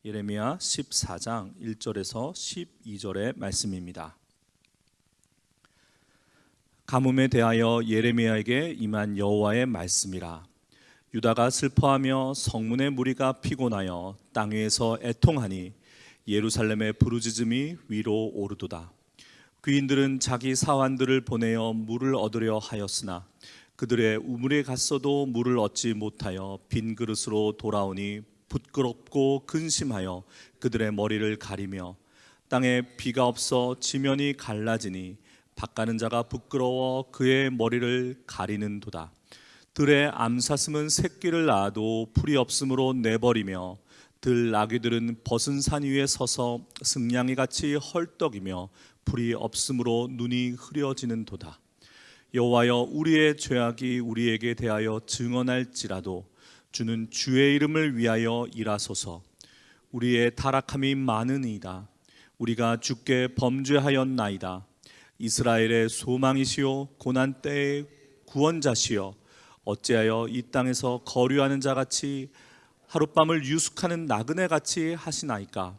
예레미야 14장 1절에서 12절의 말씀입니다. 가뭄에 대하여 예레미야에게 임한 여호와의 말씀이라. 유다가 슬퍼하며 성문의 무리가 피곤하여 땅 위에서 애통하니 예루살렘의 부르짖음이 위로 오르도다. 귀인들은 자기 사환들을 보내어 물을 얻으려 하였으나 그들의 우물에 갔어도 물을 얻지 못하여 빈 그릇으로 돌아오니 부끄럽고 근심하여 그들의 머리를 가리며 땅에 비가 없어 지면이 갈라지니 밭가는 자가 부끄러워 그의 머리를 가리는도다. 들의 암사슴은 새끼를 낳아도 풀이 없으므로 내버리며 들 나귀들은 벗은 산 위에 서서 승냥이같이 헐떡이며 풀이 없으므로 눈이 흐려지는도다. 여호와여, 우리의 죄악이 우리에게 대하여 증언할지라도 주는 주의 이름을 위하여 일하소서. 우리의 타락함이 많으니이다. 우리가 주께 범죄하였나이다. 이스라엘의 소망이시오 고난 때의 구원자시여, 어찌하여 이 땅에서 거류하는 자같이 하룻밤을 유숙하는 나그네같이 하시나이까?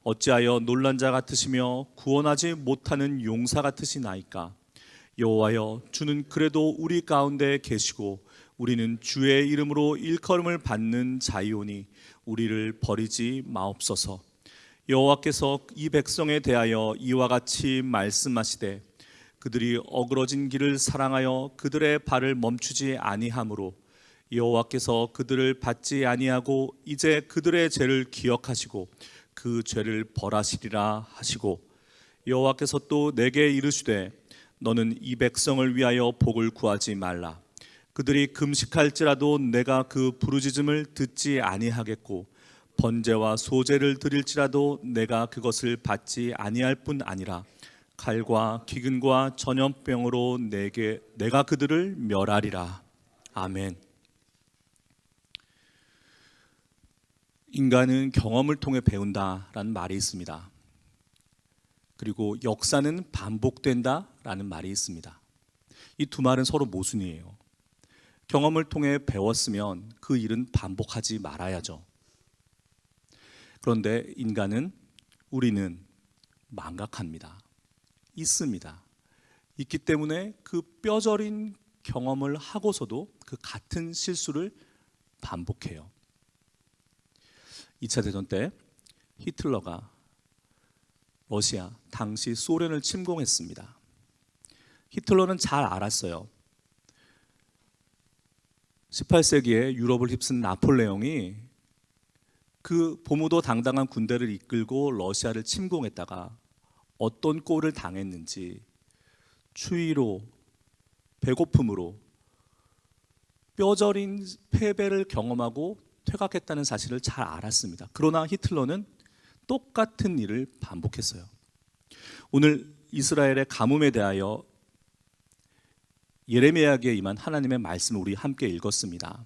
어찌하여 놀란 자 같으시며 구원하지 못하는 용사 같으시나이까? 여호와여, 주는 그래도 우리 가운데 계시고 우리는 주의 이름으로 일컬음을 받는 자이오니 우리를 버리지 마옵소서. 여호와께서 이 백성에 대하여 이와 같이 말씀하시되 그들이 어그러진 길을 사랑하여 그들의 발을 멈추지 아니하므로 여호와께서 그들을 받지 아니하고 이제 그들의 죄를 기억하시고 그 죄를 벌하시리라 하시고, 여호와께서 또 내게 이르시되 너는 이 백성을 위하여 복을 구하지 말라. 그들이 금식할지라도 내가 그 부르짖음을 듣지 아니하겠고 번제와 소제를 드릴지라도 내가 그것을 받지 아니할 뿐 아니라 칼과 기근과 전염병으로 내가 그들을 멸하리라. 아멘. 인간은 경험을 통해 배운다라는 말이 있습니다. 그리고 역사는 반복된다라는 말이 있습니다. 이 두 말은 서로 모순이에요. 경험을 통해 배웠으면 그 일은 반복하지 말아야죠. 그런데 우리는 망각합니다. 있습니다. 있기 때문에 그 뼈저린 경험을 하고서도 그 같은 실수를 반복해요. 2차 대전 때 히틀러가 러시아, 당시 소련을 침공했습니다. 히틀러는 잘 알았어요. 18세기에 유럽을 휩쓴 나폴레옹이 그 보무도 당당한 군대를 이끌고 러시아를 침공했다가 어떤 꼴을 당했는지, 추위로, 배고픔으로 뼈저린 패배를 경험하고 퇴각했다는 사실을 잘 알았습니다. 그러나 히틀러는 똑같은 일을 반복했어요. 오늘 이스라엘의 가뭄에 대하여 예레미야에게 임한 하나님의 말씀을 우리 함께 읽었습니다.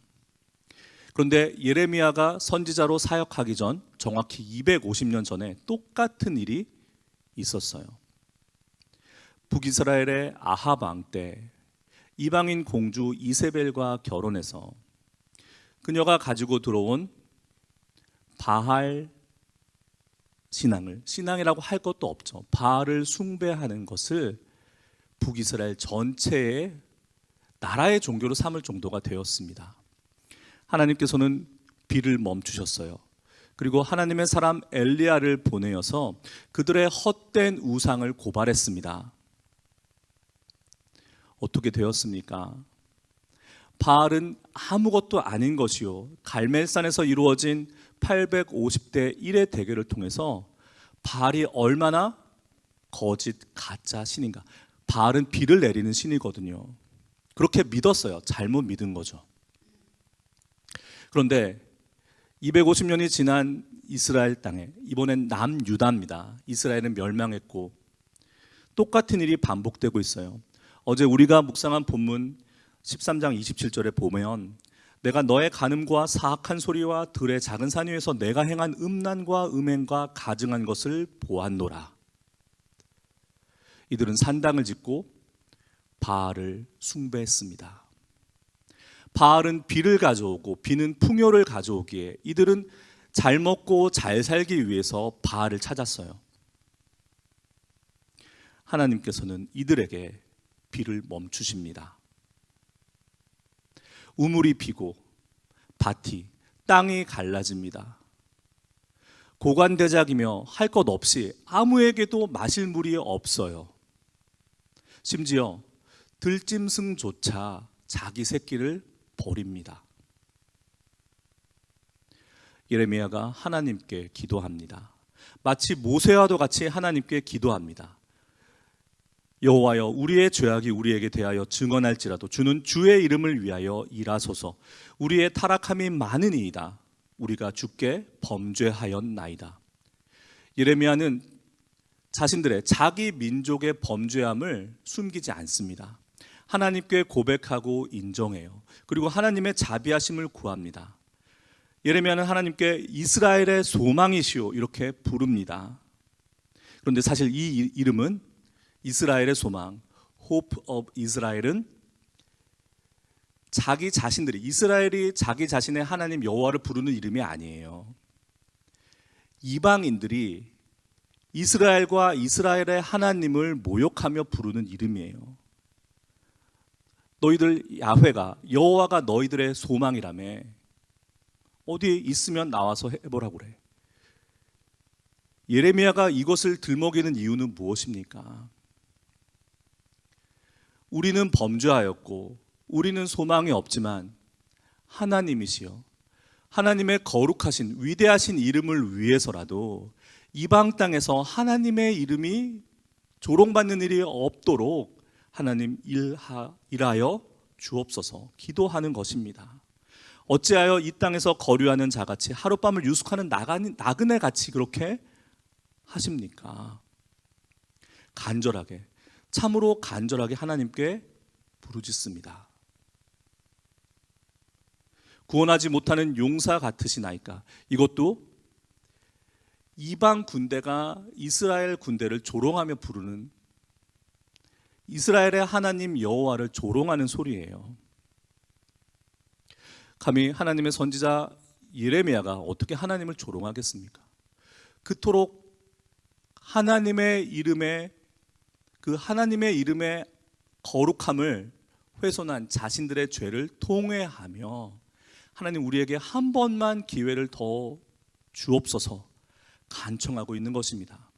그런데 예레미야가 선지자로 사역하기 전 정확히 250년 전에 똑같은 일이 있었어요. 북이스라엘의 아합 왕 때 이방인 공주 이세벨과 결혼해서 그녀가 가지고 들어온 바알 신앙이라고 할 것도 없죠. 바알을 숭배하는 것을 북이스라엘 전체의 나라의 종교로 삼을 정도가 되었습니다. 하나님께서는 비를 멈추셨어요. 그리고 하나님의 사람 엘리야를 보내어서 그들의 헛된 우상을 고발했습니다. 어떻게 되었습니까? 바알은 아무것도 아닌 것이요, 갈멜산에서 이루어진 850대 1의 대결을 통해서 바알이 얼마나 거짓 가짜 신인가. 바알은 비를 내리는 신이거든요. 그렇게 믿었어요. 잘못 믿은 거죠. 그런데 250년이 지난 이스라엘 땅에, 이번엔 남유다입니다. 이스라엘은 멸망했고 똑같은 일이 반복되고 있어요. 어제 우리가 묵상한 본문 13장 27절에 보면 내가 너의 간음과 사악한 소리와 들의 작은 산 위에서 내가 행한 음란과 음행과 가증한 것을 보았노라. 이들은 산당을 짓고 바알을 숭배했습니다. 바알은 비를 가져오고 비는 풍요를 가져오기에 이들은 잘 먹고 잘 살기 위해서 바알을 찾았어요. 하나님께서는 이들에게 비를 멈추십니다. 우물이 비고 밭이 땅이 갈라집니다. 고관대작이며 할 것 없이 아무에게도 마실 물이 없어요. 심지어 들짐승조차 자기 새끼를 버립니다. 예레미야가 하나님께 기도합니다. 마치 모세와도 같이 하나님께 기도합니다. 여호와여, 우리의 죄악이 우리에게 대하여 증언할지라도 주는 주의 이름을 위하여 일하소서. 우리의 타락함이 많으니이다. 우리가 주께 범죄하였나이다. 예레미야는 자신들의 자기 민족의 범죄함을 숨기지 않습니다. 하나님께 고백하고 인정해요. 그리고 하나님의 자비하심을 구합니다. 예레미야는 하나님께 이스라엘의 소망이시오 이렇게 부릅니다. 그런데 사실 이 이름은 이스라엘의 소망, Hope of Israel은 자기 자신들이, 이스라엘이 자기 자신의 하나님 여호와를 부르는 이름이 아니에요. 이방인들이 이스라엘과 이스라엘의 하나님을 모욕하며 부르는 이름이에요. 너희들 야훼가, 여호와가 너희들의 소망이라며 어디 있으면 나와서 해보라고 그래. 예레미야가 이것을 들먹이는 이유는 무엇입니까? 우리는 범죄하였고 우리는 소망이 없지만 하나님이시여, 하나님의 거룩하신 위대하신 이름을 위해서라도 이방 땅에서 하나님의 이름이 조롱받는 일이 없도록 하나님 일하여 주옵소서 기도하는 것입니다. 어찌하여 이 땅에서 거류하는 자같이 하룻밤을 유숙하는 나그네같이 그렇게 하십니까? 간절하게, 참으로 간절하게 하나님께 부르짖습니다. 구원하지 못하는 용사 같으시나이까? 이것도 이방 군대가 이스라엘 군대를 조롱하며 부르는, 이스라엘의 하나님 여호와를 조롱하는 소리예요. 감히 하나님의 선지자 예레미야가 어떻게 하나님을 조롱하겠습니까? 그토록 하나님의 이름에, 그 하나님의 이름의 거룩함을 훼손한 자신들의 죄를 통회하며 하나님 우리에게 한 번만 기회를 더 주옵소서 간청하고 있는 것입니다.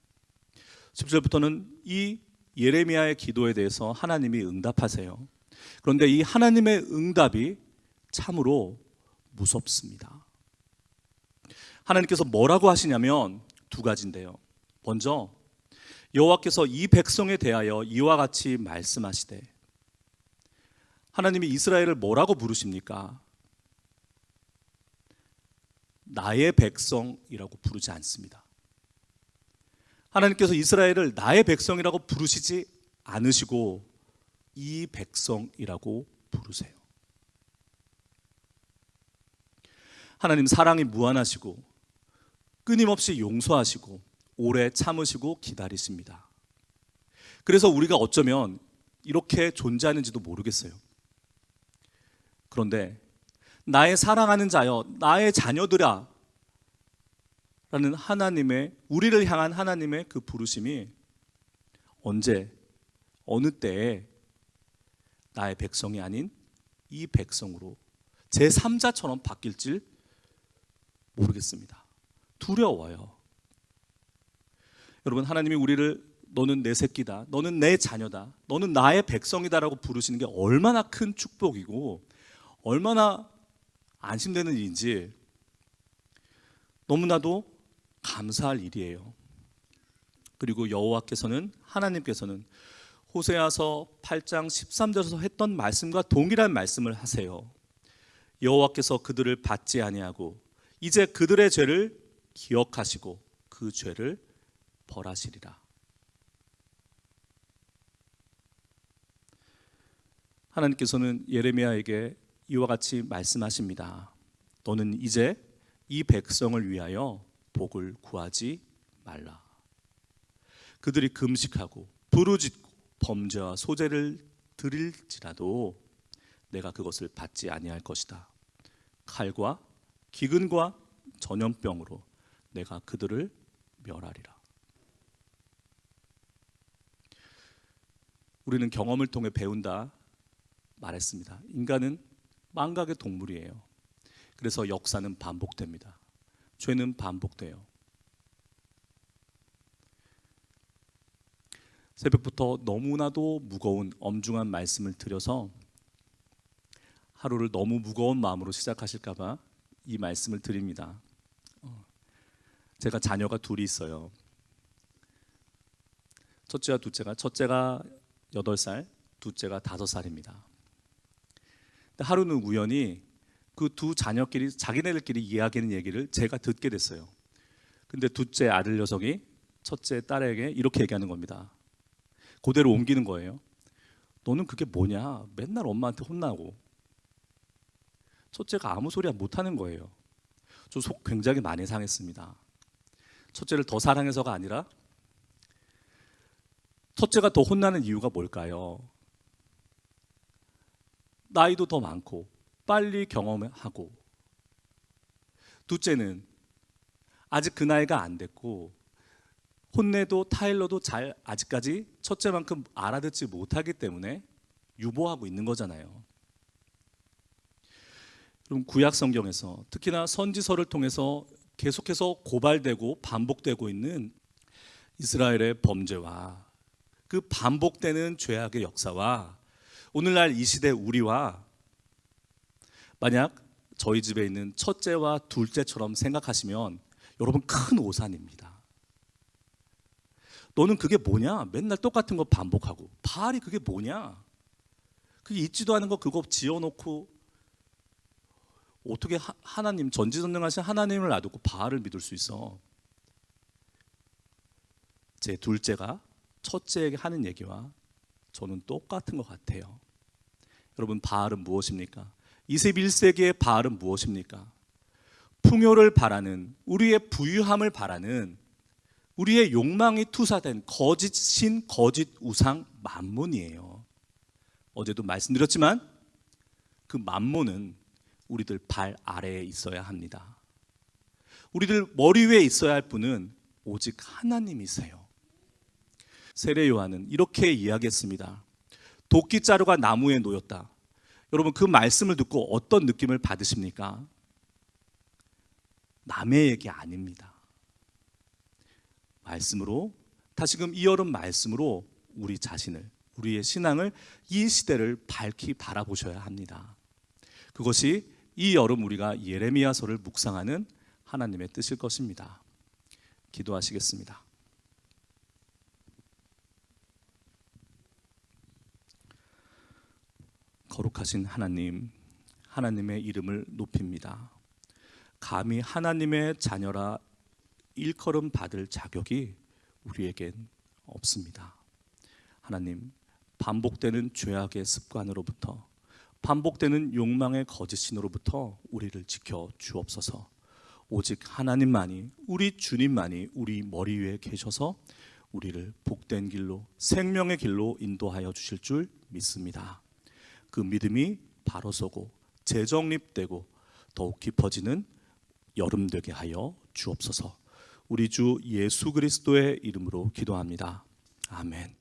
10절부터는 이 예레미야의 기도에 대해서 하나님이 응답하세요. 그런데 이 하나님의 응답이 참으로 무섭습니다. 하나님께서 뭐라고 하시냐면 두 가지인데요. 먼저 여호와께서 이 백성에 대하여 이와 같이 말씀하시되, 하나님이 이스라엘을 뭐라고 부르십니까? 나의 백성이라고 부르지 않습니다. 하나님께서 이스라엘을 나의 백성이라고 부르시지 않으시고 이 백성이라고 부르세요. 하나님 사랑이 무한하시고 끊임없이 용서하시고 오래 참으시고 기다리십니다. 그래서 우리가 어쩌면 이렇게 존재하는지도 모르겠어요. 그런데 나의 사랑하는 자여, 나의 자녀들아 라는 하나님의, 우리를 향한 하나님의 그 부르심이 언제, 어느 때에 나의 백성이 아닌 이 백성으로 제3자처럼 바뀔지 모르겠습니다. 두려워요. 여러분, 하나님이 우리를 너는 내 새끼다, 너는 내 자녀다, 너는 나의 백성이다라고 부르시는 게 얼마나 큰 축복이고 얼마나 안심되는 일인지 너무나도 감사할 일이에요. 그리고 여호와께서는, 하나님께서는 호세아서 8장 13절에서 했던 말씀과 동일한 말씀을 하세요. 여호와께서 그들을 받지 아니하고 이제 그들의 죄를 기억하시고 그 죄를 벌하시리라. 하나님께서는 예레미야에게 이와 같이 말씀하십니다. 너는 이제 이 백성을 위하여 복을 구하지 말라. 그들이 금식하고 부르짖고 범죄와 소재를 드릴지라도 내가 그것을 받지 아니할 것이다. 칼과 기근과 전염병으로 내가 그들을 멸하리라. 우리는 경험을 통해 배운다 말했습니다. 인간은 망각의 동물이에요. 그래서 역사는 반복됩니다. 죄는 반복돼요. 새벽부터 너무나도 무거운 엄중한 말씀을 드려서 하루를 너무 무거운 마음으로 시작하실까 봐 이 말씀을 드립니다. 제가 자녀가 둘이 있어요. 첫째와 둘째가, 첫째가 8살, 둘째가 5살입니다. 하루는 우연히 그 두 자녀끼리 자기네들끼리 이야기하는 얘기를 제가 듣게 됐어요. 근데 둘째 아들 녀석이 첫째 딸에게 이렇게 얘기하는 겁니다. 그대로 옮기는 거예요. 너는 그게 뭐냐? 맨날 엄마한테 혼나고. 첫째가 아무 소리야 못하는 거예요. 저 속 굉장히 많이 상했습니다. 첫째를 더 사랑해서가 아니라 첫째가 더 혼나는 이유가 뭘까요? 나이도 더 많고 빨리 경험하고, 둘째는 아직 그 나이가 안 됐고 혼내도 타일러도 잘 아직까지 첫째만큼 알아듣지 못하기 때문에 유보하고 있는 거잖아요. 그럼 구약 성경에서 특히나 선지서를 통해서 계속해서 고발되고 반복되고 있는 이스라엘의 범죄와 그 반복되는 죄악의 역사와 오늘날 이 시대 우리와 만약 저희 집에 있는 첫째와 둘째처럼 생각하시면 여러분 큰 오산입니다. 너는 그게 뭐냐? 맨날 똑같은 거 반복하고. 바알이 그게 뭐냐? 그게 있지도 않은 거 그거 지어놓고 어떻게 하나님, 전지전능하신 하나님을 놔두고 바알을 믿을 수 있어? 제 둘째가 첫째에게 하는 얘기와 저는 똑같은 것 같아요. 여러분, 바알은 무엇입니까? 21세기의 바알은 무엇입니까? 풍요를 바라는, 우리의 부유함을 바라는, 우리의 욕망이 투사된 거짓 신, 거짓 우상 맘몬이에요. 어제도 말씀드렸지만 그 맘몬은 우리들 발 아래에 있어야 합니다. 우리들 머리 위에 있어야 할 분은 오직 하나님이세요. 세례 요한은 이렇게 이야기했습니다. 도끼자루가 나무에 놓였다. 여러분, 그 말씀을 듣고 어떤 느낌을 받으십니까? 남의 얘기 아닙니다. 말씀으로, 다시금 이 여름 말씀으로 우리 자신을, 우리의 신앙을, 이 시대를 밝히 바라보셔야 합니다. 그것이 이 여름 우리가 예레미야서를 묵상하는 하나님의 뜻일 것입니다. 기도하시겠습니다. 거룩하신 하나님, 하나님의 이름을 높입니다. 감히 하나님의 자녀라 일컬음 받을 자격이 우리에겐 없습니다. 하나님, 반복되는 죄악의 습관으로부터, 반복되는 욕망의 거짓신으로부터 우리를 지켜 주옵소서. 오직 하나님만이, 우리 주님만이 우리 머리 위에 계셔서 우리를 복된 길로, 생명의 길로 인도하여 주실 줄 믿습니다. 그 믿음이 바로 서고 재정립되고 더욱 깊어지는 여름 되게 하여 주옵소서. 우리 주 예수 그리스도의 이름으로 기도합니다. 아멘.